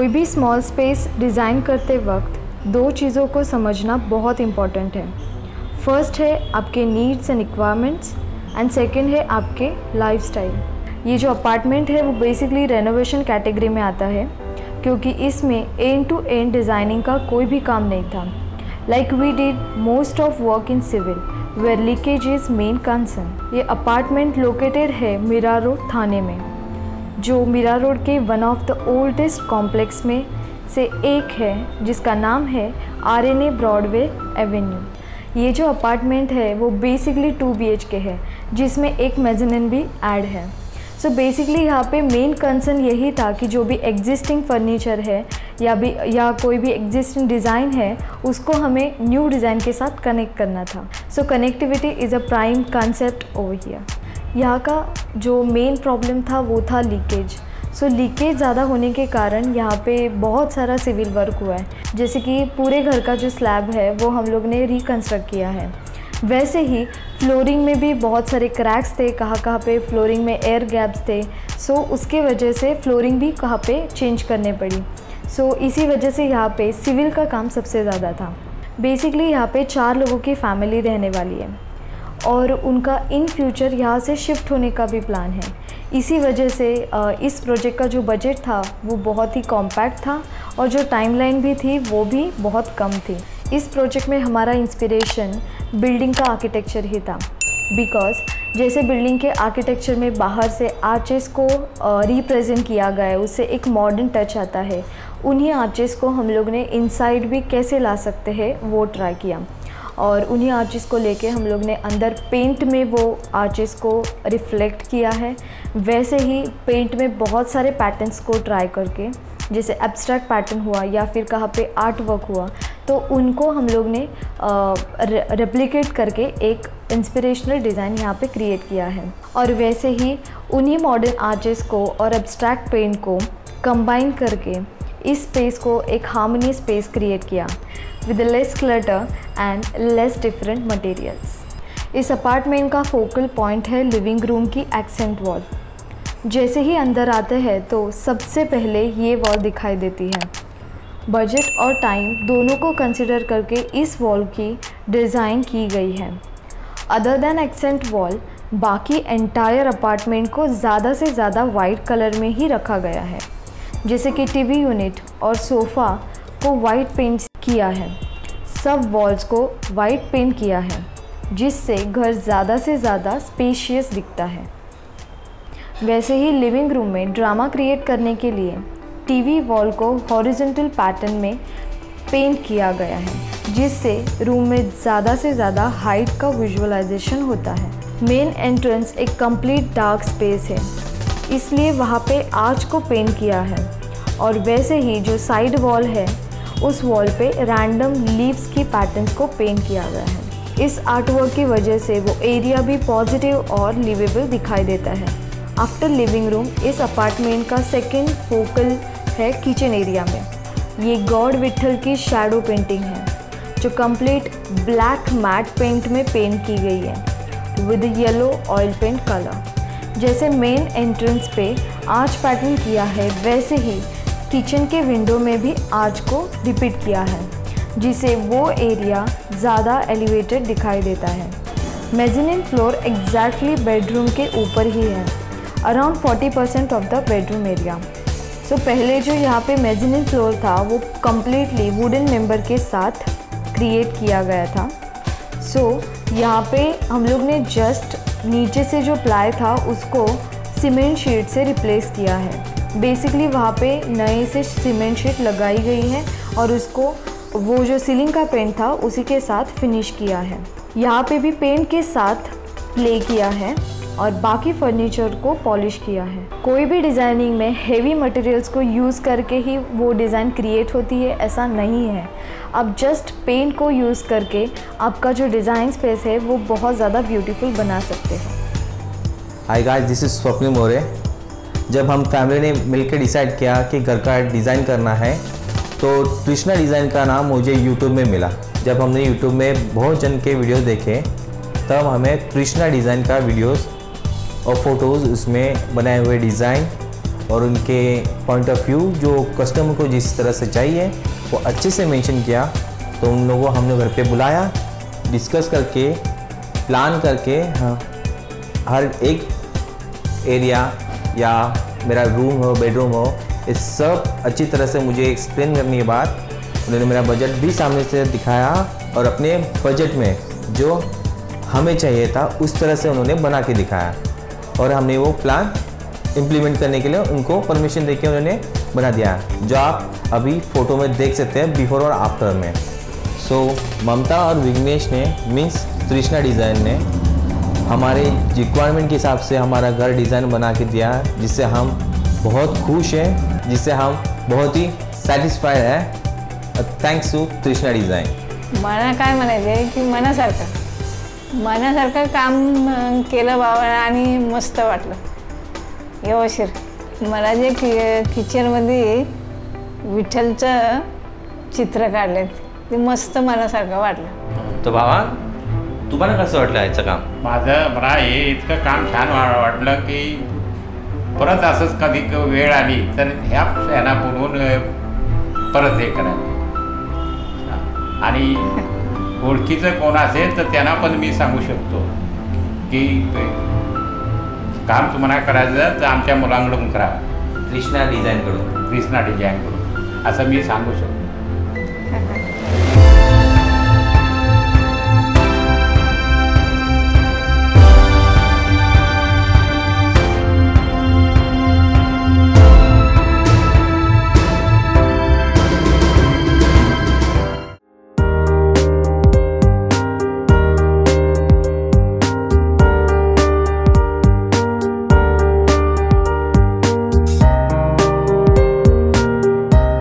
कोई भी small space design करते वक्त दो चीज़ों को समझना बहुत इम्पॉर्टेंट है। फर्स्ट है आपके needs and requirements and second है आपके लाइफस्टाइल। ये जो अपार्टमेंट है वो बेसिकली रेनोवेशन कैटेगरी में आता है क्योंकि इसमें एंड टू एंड डिज़ाइनिंग का कोई भी काम नहीं था। Like we did most of work in civil where leakage is main concern. ये अपार्टमेंट लोकेटेड है मीरा रोड थाने में, जो मीरा रोड के one of the oldest complex में से एक है जिसका नाम है RNA ब्रॉडवे एवेन्यू। ये जो अपार्टमेंट है वो बेसिकली 2 BHK है जिसमें एक मेज़ानिन भी ऐड है। सो बेसिकली यहाँ पे मेन कंसर्न यही था कि जो भी एग्जिस्टिंग फर्नीचर है या कोई भी एग्जिस्टिंग डिज़ाइन है उसको हमें न्यू डिज़ाइन के साथ कनेक्ट करना था। So connectivity is a prime concept over here. यहाँ का जो मेन प्रॉब्लम था वो था लीकेज। सो लीकेज ज़्यादा होने के कारण यहाँ पे बहुत सारा सिविल वर्क हुआ है, जैसे कि पूरे घर का जो स्लैब है वो हम लोग ने रिकंस्ट्रक्ट किया है। वैसे ही फ्लोरिंग में भी बहुत सारे क्रैक्स थे, कहाँ पे फ्लोरिंग में एयर गैप्स थे। सो उसके वजह से फ्लोरिंग भी कहाँ पे चेंज करने पड़ी। सो इसी वजह से यहाँ पे सिविल का काम सबसे ज़्यादा था। बेसिकली यहाँ पे 4 लोगों की फैमिली रहने वाली है और उनका इन फ्यूचर यहाँ से शिफ्ट होने का भी प्लान है। इसी वजह से इस प्रोजेक्ट का जो बजट था वो बहुत ही कॉम्पैक्ट था और जो टाइमलाइन भी थी वो भी बहुत कम थी। इस प्रोजेक्ट में हमारा इंस्पिरेशन बिल्डिंग का आर्किटेक्चर ही था, बिकॉज जैसे बिल्डिंग के आर्किटेक्चर में बाहर से आर्चेस को रिप्रेजेंट किया गया है, उससे एक मॉडर्न टच आता है। उन्हीं आर्चेस को हम लोग ने इनसाइड भी कैसे ला सकते हैं वो ट्राई किया और उन्हीं आर्चेस को लेके हम लोग ने अंदर पेंट में वो आर्चेस को रिफ्लेक्ट किया है। वैसे ही पेंट में बहुत सारे पैटर्न्स को ट्राई करके, जैसे एब्स्ट्रैक्ट पैटर्न हुआ या फिर कहाँ पे आर्ट वर्क हुआ, तो उनको हम लोग ने रेप्लिकेट करके एक इंस्पिरेशनल डिज़ाइन यहाँ पे क्रिएट किया है। और वैसे ही उन्हीं मॉडर्न आर्चेस को और एब्स्ट्रैक्ट पेंट को कंबाइन करके इस स्पेस को एक हार्मोनियस स्पेस क्रिएट किया with less clutter and less different materials. इस अपार्टमेंट का फोकल पॉइंट है लिविंग रूम की एक्सेंट वॉल। जैसे ही अंदर आते हैं तो सबसे पहले ये वॉल दिखाई देती है। बजट और टाइम दोनों को कंसिडर करके इस वॉल की डिज़ाइन की गई है। अदर देन एक्सेंट वॉल, बाकी एंटायर अपार्टमेंट को ज़्यादा से ज़्यादा वाइट कलर में ही रखा गया है। जैसे कि टीवी यूनिट और सोफ़ा को वाइट पेंट किया है, सब वॉल्स को वाइट पेंट किया है, जिससे घर ज़्यादा से ज़्यादा स्पेशियस दिखता है। वैसे ही लिविंग रूम में ड्रामा क्रिएट करने के लिए टीवी वॉल को हॉरिजॉन्टल पैटर्न में पेंट किया गया है, जिससे रूम में ज़्यादा से ज़्यादा हाइट का विजुअलाइजेशन होता है। मेन एंट्रेंस एक कंप्लीट डार्क स्पेस है, इसलिए वहाँ पे आर्च को पेंट किया है। और वैसे ही जो साइड वॉल है उस वॉल पे रैंडम लीव्स की पैटर्न्स को पेंट किया गया है। इस आर्टवर्क की वजह से वो एरिया भी पॉजिटिव और लिवेबल दिखाई देता है। आफ्टर लिविंग रूम, इस अपार्टमेंट का सेकंड फोकल है किचन एरिया में। ये गॉड विट्ठल की शैडो पेंटिंग है जो कंप्लीट ब्लैक मैट पेंट में पेंट की गई है with yellow oil paint colour. जैसे मेन एंट्रेंस पे आर्च पैटर्न किया है, वैसे ही किचन के विंडो में भी आर्च को रिपीट किया है, जिससे वो एरिया ज़्यादा एलिवेटेड दिखाई देता है। मेज़ानिन फ्लोर एग्जैक्टली बेडरूम के ऊपर ही है, around 40% of the bedroom area. So पहले जो यहाँ पे मेज़ानिन फ्लोर था वो कम्प्लीटली वुडन मेंबर के साथ क्रिएट किया गया था। सो यहाँ पे हम लोग ने जस्ट नीचे से जो प्लाई था उसको सीमेंट शीट से रिप्लेस किया है। बेसिकली वहाँ पे नए से सीमेंट शीट लगाई गई है और उसको वो जो सीलिंग का पेंट था उसी के साथ फिनिश किया है। यहाँ पे भी पेंट के साथ प्ले किया है और बाकी फर्नीचर को पॉलिश किया है। कोई भी डिज़ाइनिंग में हेवी मटेरियल्स को यूज़ करके ही वो डिज़ाइन क्रिएट होती है, ऐसा नहीं है। आप जस्ट पेंट को यूज़ करके आपका जो डिज़ाइन स्पेस है वो बहुत ज़्यादा ब्यूटीफुल बना सकते हैं। Hi guys, this is Swapnil Maurya. जब हम फैमिली ने मिलकर डिसाइड किया कि घर का डिज़ाइन करना है तो कृष्णा डिज़ाइन का नाम मुझे यूट्यूब में मिला। जब हमने यूट्यूब में बहुत जन के वीडियोस देखे तब हमें कृष्णा डिज़ाइन का वीडियोस और फोटोज़ उसमें बनाए हुए डिज़ाइन और उनके पॉइंट ऑफ व्यू जो कस्टमर को जिस तरह से चाहिए वो अच्छे से मेंशन किया। तो उन लोगों को हमने घर पे बुलाया, डिस्कस करके, प्लान करके, हाँ, हर एक एरिया या मेरा रूम हो, बेडरूम हो, इस सब अच्छी तरह से मुझे एक्सप्लेन करने के बाद उन्होंने मेरा बजट भी सामने से दिखाया और अपने बजट में जो हमें चाहिए था उस तरह से उन्होंने बना के दिखाया और हमने वो प्लान इम्प्लीमेंट करने के लिए उनको परमिशन देके उन्होंने बना दिया, जो आप अभी फ़ोटो में देख सकते हैं बिफोर और आफ्टर में। सो ममता और विघ्नेश ने मीन्स तृष्णा डिज़ाइन ने हमारे रिक्वायरमेंट के हिसाब से हमारा घर डिज़ाइन बना के दिया, जिससे हम बहुत खुश हैं, जिससे हम बहुत ही सॅटिस्फाईड आहे। थँक्स टू तृष्णा डिझाईन। मला काय म्हणायचे की मनासारखं काम केलं बाबा आणि मस्त वाटलं व्यवस्थित। मला जे किचनमध्ये विठ्ठलचं चित्र काढले ते मस्त मनासारखं वाटलं। तो बाबा तुम्हाला कसं वाटलं याचं काम? मला हे इतकं काम छान वाटलं की परत असंच कधी वेळ आली तर ह्या यांना बोलवून परत हे करायचं। आणि ओळखीचं कोण असेल तर त्यांना पण मी सांगू शकतो की काम तुम्हाला करायचं तर आमच्या मुलांकडून करा, तृष्णा डिझाईनकडून असं मी सांगू शकतो।